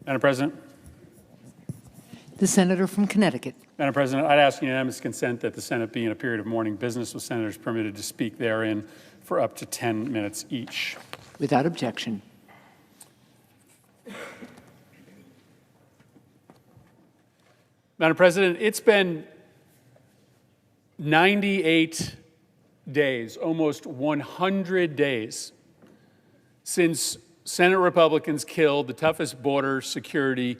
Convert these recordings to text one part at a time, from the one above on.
Madam President. The senator from Connecticut. Madam President, I'd ask unanimous consent that the Senate be in a period of morning business with senators permitted to speak therein for up to 10 minutes each. Without objection. Madam President, it's been 98 days, almost 100 days, since Senate Republicans killed the toughest border security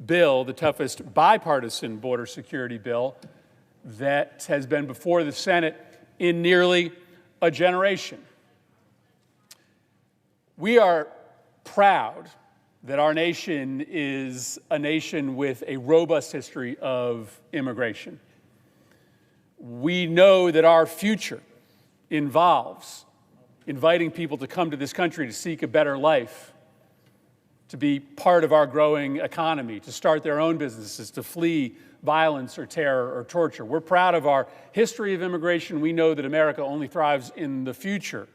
bill, the toughest bipartisan border security bill that has been before the Senate in nearly a generation. We are proud that our nation is a nation with a robust history of immigration. We know that our future involves inviting people to come to this country to seek a better life, to be part of our growing economy, to start their own businesses, to flee violence or terror or torture. We're proud of our history of immigration. We know that America only thrives in the future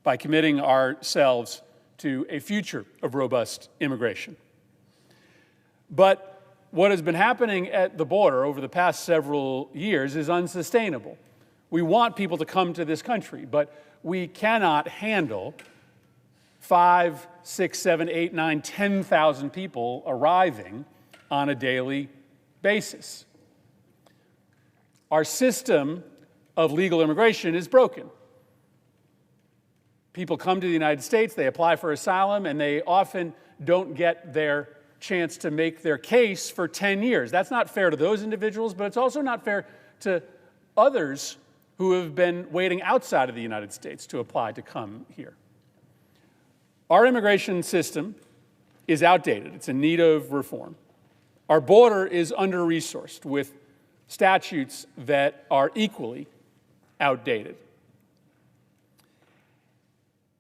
by committing ourselves to a future of robust immigration. But what has been happening at the border over the past several years is unsustainable. We want people to come to this country, but we cannot handle 5, 6, 7, 8, 9, 10,000 people arriving on a daily basis. Our system of legal immigration is broken. People come to the United States, they apply for asylum, and they often don't get their chance to make their case for 10 years. That's not fair to those individuals, but it's also not fair to others who have been waiting outside of the United States to apply to come here. Our immigration system is outdated. It's in need of reform. Our border is under-resourced with statutes that are equally outdated.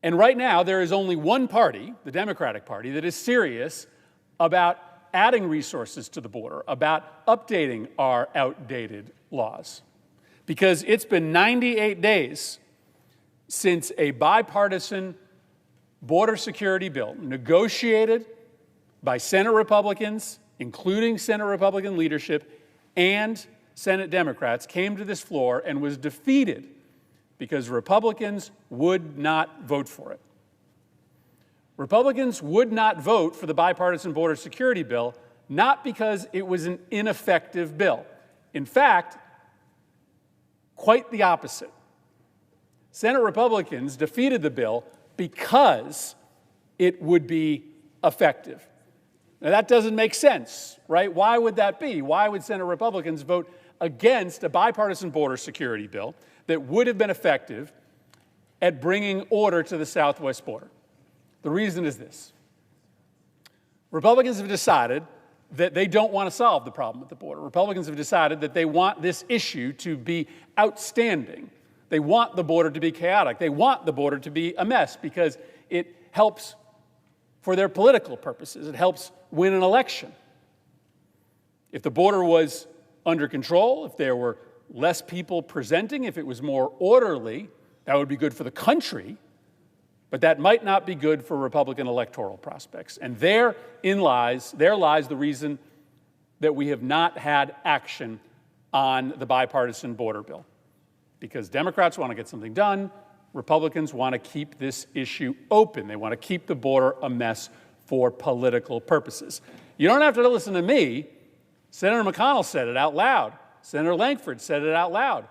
And right now, there is only one party, the Democratic Party, that is serious about adding resources to the border, about updating our outdated laws. Because it's been 98 days since a bipartisan border security bill negotiated by Senate Republicans, including Senate Republican leadership, and Senate Democrats, came to this floor and was defeated because Republicans would not vote for it. Republicans would not vote for the bipartisan border security bill, not because it was an ineffective bill. In fact, quite the opposite. Senate Republicans defeated the bill because it would be effective. Now, that doesn't make sense, right? Why would that be? Why would Senate Republicans vote against a bipartisan border security bill that would have been effective at bringing order to the southwest border? The reason is this. Republicans have decided that they don't want to solve the problem at the border. Republicans have decided that they want this issue to be outstanding. They want the border to be chaotic. They want the border to be a mess because it helps for their political purposes. It helps win an election. If the border was under control, if there were less people presenting, if it was more orderly, that would be good for the country, but that might not be good for Republican electoral prospects. And therein lies the reason that we have not had action on the bipartisan border bill. Because Democrats want to get something done, Republicans want to keep this issue open. They want to keep the border a mess for political purposes. You don't have to listen to me. Senator McConnell said it out loud. Senator Lankford said it out loud.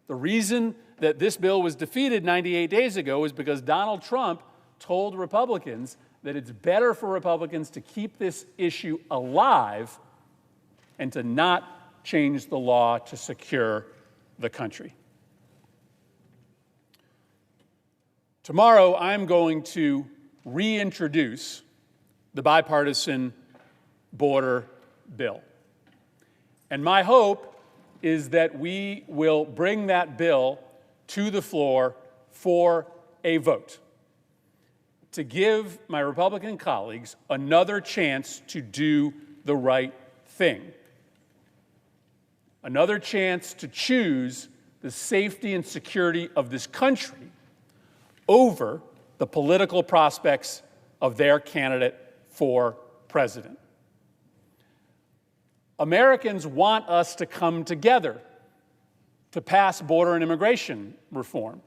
The reason that this bill was defeated 98 days ago is because Donald Trump told Republicans that it's better for Republicans to keep this issue alive and to not change the law to secure the country. Tomorrow, I'm going to reintroduce the bipartisan border bill. And my hope is that we will bring that bill to the floor for a vote to give my Republican colleagues another chance to do the right thing, another chance to choose the safety and security of this country over the political prospects of their candidate for president. Americans want us to come together to pass border and immigration reform.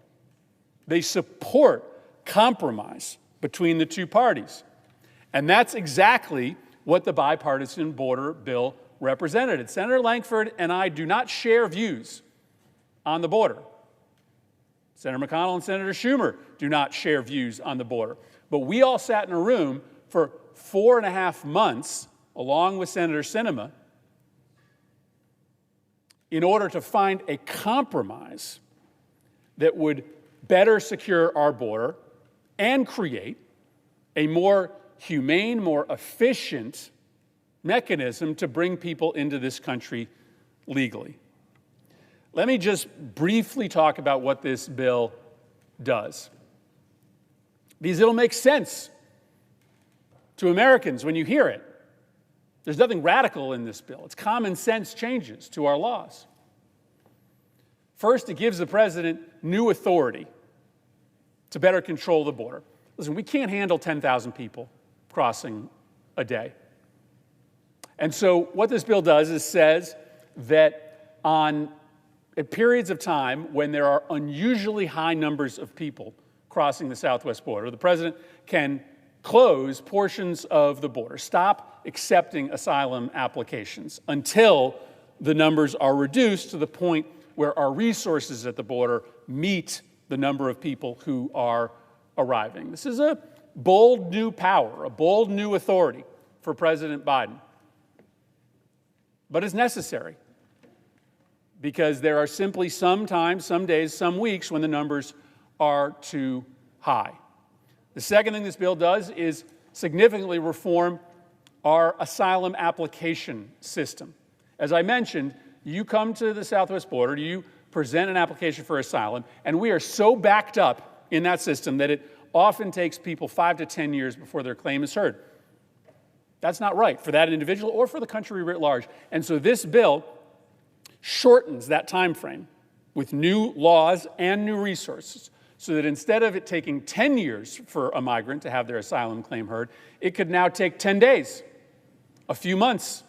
They support compromise between the two parties. And that's exactly what the bipartisan border bill represented. Senator Lankford and I do not share views on the border. Senator McConnell and Senator Schumer do not share views on the border. But we all sat in a room for 4.5 months, along with Senator Sinema, in order to find a compromise that would better secure our border and create a more humane, more efficient mechanism to bring people into this country legally. Let me just briefly talk about what this bill does, because it'll make sense to Americans when you hear it. There's nothing radical in this bill. It's common sense changes to our laws. First, it gives the president new authority to better control the border. Listen, we can't handle 10,000 people crossing a day. And so what this bill does is says that at periods of time when there are unusually high numbers of people crossing the southwest border, the president can close portions of the border, stop accepting asylum applications until the numbers are reduced to the point where our resources at the border meet the number of people who are arriving. This is a bold new power, a bold new authority for President Biden. But it's necessary because there are simply some times, some days, some weeks when the numbers are too high. The second thing this bill does is significantly reform our asylum application system. As I mentioned, you come to the southwest border, you present an application for asylum, and we are so backed up in that system that it often takes people 5 to 10 years before their claim is heard. That's not right for that individual or for the country writ large. And so this bill shortens that time frame with new laws and new resources so that instead of it taking 10 years for a migrant to have their asylum claim heard, it could now take 10 days, a few months.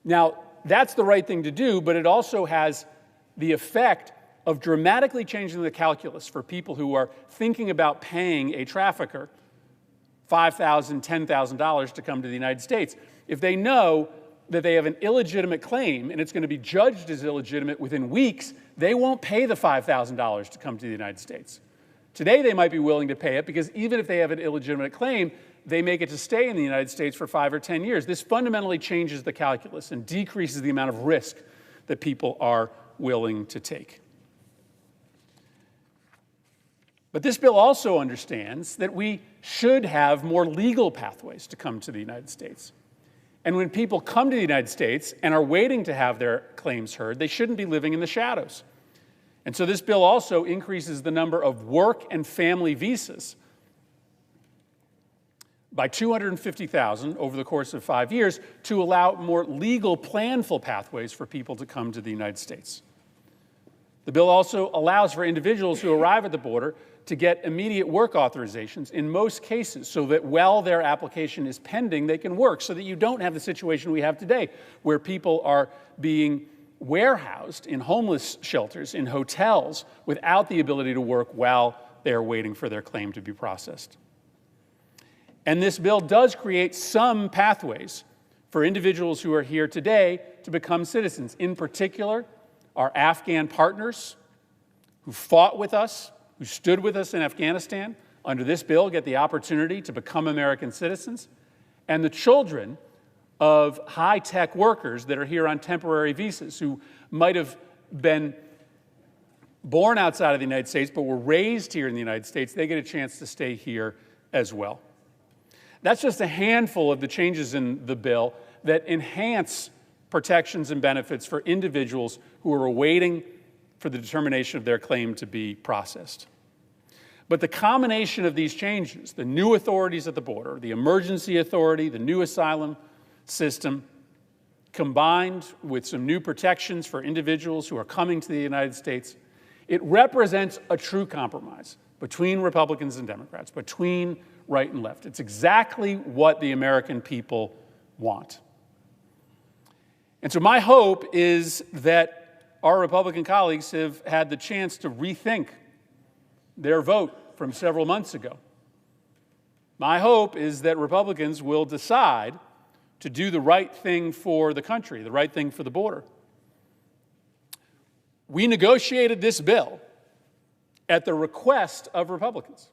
Now, that's the right thing to do, but it also has the effect of dramatically changing the calculus for people who are thinking about paying a trafficker $5,000, $10,000 to come to the United States. If they know that they have an illegitimate claim and it's going to be judged as illegitimate within weeks, they won't pay the $5,000 to come to the United States. Today, they might be willing to pay it because even if they have an illegitimate claim, they may get to stay in the United States for 5 or 10 years. This fundamentally changes the calculus and decreases the amount of risk that people are willing to take. But this bill also understands that we should have more legal pathways to come to the United States. And when people come to the United States and are waiting to have their claims heard, they shouldn't be living in the shadows. And so this bill also increases the number of work and family visas by 250,000 over the course of 5 years to allow more legal, planful pathways for people to come to the United States. The bill also allows for individuals who arrive at the border to get immediate work authorizations in most cases so that while their application is pending, they can work, so that you don't have the situation we have today where people are being warehoused in homeless shelters, in hotels, without the ability to work while they're waiting for their claim to be processed. And this bill does create some pathways for individuals who are here today to become citizens. In particular, our Afghan partners who fought with us, who stood with us in Afghanistan, under this bill get the opportunity to become American citizens, and the children of high-tech workers that are here on temporary visas who might have been born outside of the United States but were raised here in the United States, they get a chance to stay here as well. That's just a handful of the changes in the bill that enhance protections and benefits for individuals who are awaiting for the determination of their claim to be processed. But the combination of these changes, the new authorities at the border, the emergency authority, the new asylum system, combined with some new protections for individuals who are coming to the United States, it represents a true compromise between Republicans and Democrats, between right and left. It's exactly what the American people want. And so my hope is that our Republican colleagues have had the chance to rethink their vote from several months ago. My hope is that Republicans will decide to do the right thing for the country, the right thing for the border. We negotiated this bill at the request of Republicans.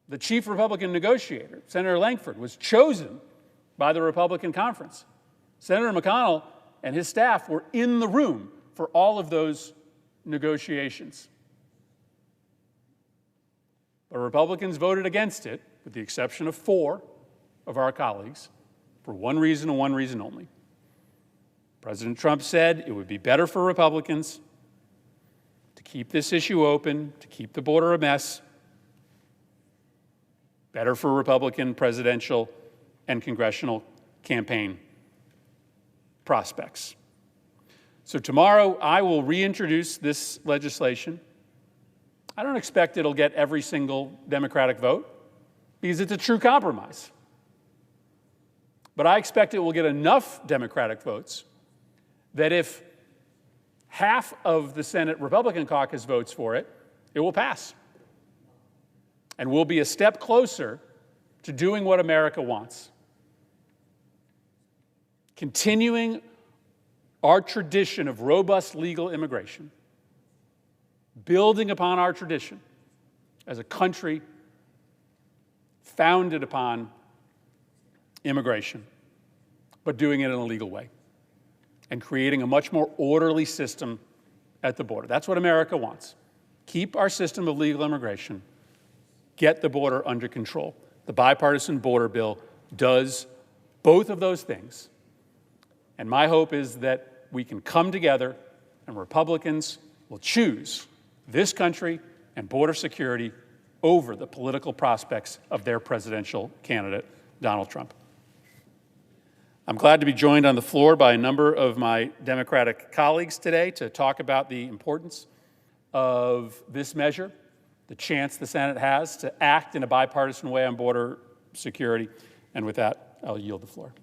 The chief Republican negotiator, Senator Lankford, was chosen by the Republican conference. Senator McConnell and his staff were in the room for all of those negotiations. But Republicans voted against it, with the exception of 4 of our colleagues, for one reason and one reason only. President Trump said it would be better for Republicans to keep this issue open, to keep the border a mess, better for Republican presidential and congressional campaign prospects. So tomorrow, I will reintroduce this legislation. I don't expect it'll get every single Democratic vote, because it's a true compromise. But I expect it will get enough Democratic votes that if half of the Senate Republican caucus votes for it, it will pass. And we'll be a step closer to doing what America wants. Continuing our tradition of robust legal immigration, building upon our tradition as a country founded upon immigration, but doing it in a legal way, and creating a much more orderly system at the border. That's what America wants. Keep our system of legal immigration, get the border under control. The bipartisan border bill does both of those things. And my hope is that we can come together and Republicans will choose this country and border security over the political prospects of their presidential candidate, Donald Trump. I'm glad to be joined on the floor by a number of my Democratic colleagues today to talk about the importance of this measure, the chance the Senate has to act in a bipartisan way on border security. And with that, I'll yield the floor.